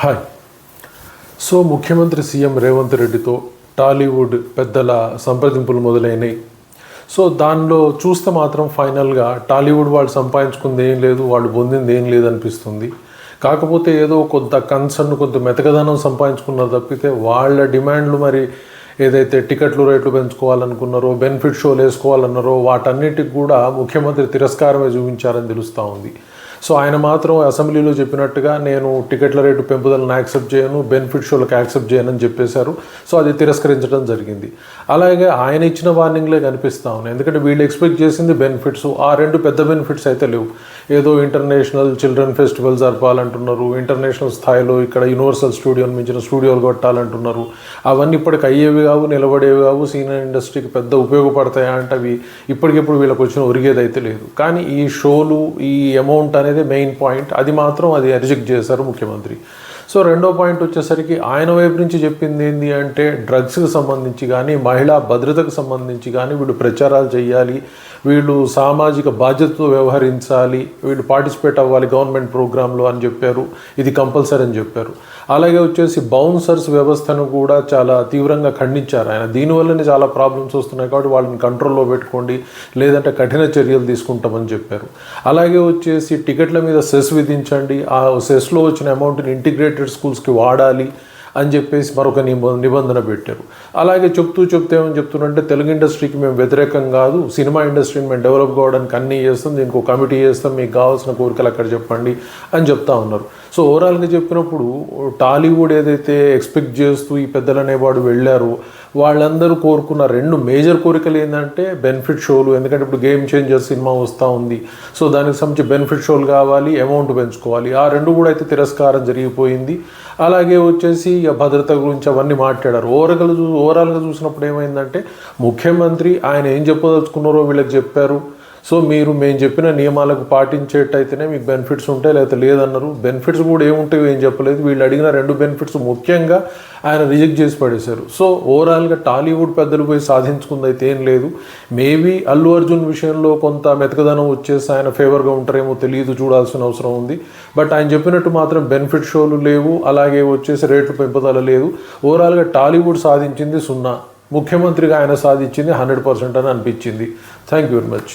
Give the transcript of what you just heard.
Hi. So ముఖ్యమంత్రి CM Revanth రెడ్డితో టాలీవుడ్ పెద్దల సంప్రదింపులు మొదలైనవి. సో దానిలో చూస్తే మాత్రం ఫైనల్గా టాలీవుడ్ వాళ్ళు సంపాదించుకుంది ఏం లేదు, వాళ్ళు పొందింది ఏం లేదు అనిపిస్తుంది. కాకపోతే ఏదో కొంత కన్సర్న్, కొంత మెతకదనం సంపాదించుకున్నారు తప్పితే వాళ్ళ డిమాండ్లు మరి ఏదైతే టికెట్లు రేట్లు పెంచుకోవాలనుకున్నారో, బెనిఫిట్ షోలు వేసుకోవాలన్నారో వాటన్నిటికి కూడా ముఖ్యమంత్రి తిరస్కారమే చూపించారని తెలుస్తూ ఉంది. సో ఆయన మాత్రం అసెంబ్లీలో చెప్పినట్టుగా నేను టికెట్ల రేటు పెంపుదలను యాక్సెప్ట్ చేయను, బెనిఫిట్ షోలకు యాక్సెప్ట్ చేయను అని చెప్పేశారు. సో అది తిరస్కరించడం జరిగింది. అలాగే ఆయన ఇచ్చిన వార్నింగ్లే కనిపిస్తూ ఉన్నాయి. ఎందుకంటే వీళ్ళు ఎక్స్పెక్ట్ చేసింది బెనిఫిట్స్, ఆ రెండు పెద్ద బెనిఫిట్స్ అయితే లేవు. ఏదో ఇంటర్నేషనల్ చిల్డ్రన్ ఫెస్టివల్ జరపాలంటున్నారు, ఇంటర్నేషనల్ స్థాయిలో ఇక్కడ యూనివర్సల్ స్టూడియోని మించిన స్టూడియోలు కొట్టాలంటున్నారు. అవన్నీ ఇప్పటికి అయ్యేవి కావు, నిలబడేవి కావు, సినిమా ఇండస్ట్రీకి పెద్ద ఉపయోగపడతాయా అంటే అవి ఇప్పటికిప్పుడు వీళ్ళకి వచ్చిన ఒరిగేదైతే లేదు. కానీ ఈ షోలు, ఈ అమౌంట్ అనేది మెయిన్ పాయింట్. అది మాత్రం అది రిజెక్ట్ చేశారు ముఖ్యమంత్రి. సో రెండో పాయింట్ వచ్చేసరికి ఆయన వైపు నుంచి చెప్పింది ఏంటి అంటే డ్రగ్స్కి సంబంధించి కానీ, మహిళా భద్రతకు సంబంధించి కానీ వీళ్ళు ప్రచారాలు చేయాలి, వీళ్ళు సామాజిక బాధ్యతతో వ్యవహరించాలి, వీళ్ళు పార్టిసిపేట్ అవ్వాలి గవర్నమెంట్ ప్రోగ్రాంలో అని చెప్పారు. ఇది కంపల్సరీ అని చెప్పారు. అలాగే వచ్చేసి బౌన్సర్స్ వ్యవస్థను కూడా చాలా తీవ్రంగా ఖండించారు ఆయన. దీనివల్లనే చాలా ప్రాబ్లమ్స్ వస్తున్నాయి కాబట్టి వాళ్ళని కంట్రోల్లో పెట్టుకోండి, లేదంటే కఠిన చర్యలు తీసుకుంటామని చెప్పారు. అలాగే వచ్చేసి టికెట్ల మీద సెస్ విధించండి, ఆ సెస్లో వచ్చిన అమౌంట్ని ఇంటిగ్రేటెడ్ స్కూల్స్కి వాడాలి అని చెప్పేసి మరొక నిబంధన పెట్టారు. అలాగే చెప్తే ఏమని చెప్తున్నారంటే తెలుగు ఇండస్ట్రీకి మేము వ్యతిరేకం కాదు, సినిమా ఇండస్ట్రీని మేము డెవలప్ కావడానికి అన్నీ చేస్తాం, దీనికి ఒక కమిటీ చేస్తాం, మీకు కావాల్సిన కోరికలు అక్కడ చెప్పండి అని చెప్తా ఉన్నారు. సో ఓవరాల్గా చెప్పినప్పుడు టాలీవుడ్ ఏదైతే ఎక్స్పెక్ట్ చేస్తూ ఈ పెద్దలు అనేవాడు వెళ్ళారు, వాళ్ళందరూ కోరుకున్న రెండు మేజర్ కోరికలు ఏంటంటే బెనిఫిట్ షోలు. ఎందుకంటే ఇప్పుడు గేమ్ చేంజర్ సినిమా వస్తూ ఉంది, సో దానికి సంబంధించి బెనిఫిట్ షోలు కావాలి, అమౌంట్ పెంచుకోవాలి. ఆ రెండు కూడా అయితే తిరస్కారం జరిగిపోయింది. అలాగే వచ్చేసి భద్రత గురించి అవన్నీ మాట్లాడారు. ఓవరాల్గా చూసినప్పుడు ఏమైందంటే ముఖ్యమంత్రి ఆయన ఏం చెప్పదలుచుకున్నారో వీళ్ళకి చెప్పారు. సో మేము చెప్పిన నియమాలకు పాటించేటైతేనే మీకు బెనిఫిట్స్ ఉంటాయి, లేకపోతే లేదన్నారు. బెనిఫిట్స్ కూడా ఏముంటాయో ఏం చెప్పలేదు. వీళ్ళు అడిగిన రెండు బెనిఫిట్స్ ముఖ్యంగా ఆయన రిజెక్ట్ చేసి పడేశారు. సో ఓవరాల్గా టాలీవుడ్ పెద్దలు పోయి సాధించుకుంది అయితే ఏం లేదు. మేబీ అల్లు అర్జున్ విషయంలో కొంత మెతకదనం వచ్చేసి ఆయన ఫేవర్గా ఉంటారేమో తెలియదు, చూడాల్సిన అవసరం ఉంది. బట్ ఆయన చెప్పినట్టు మాత్రం బెనిఫిట్ షోలు లేవు, అలాగే వచ్చేసి రేట్లు పెంపుదల లేదు. ఓవరాల్గా టాలీవుడ్ సాధించింది 0, ముఖ్యమంత్రిగా ఆయన సాధించింది 100% అని అనిపించింది. Thank you very much.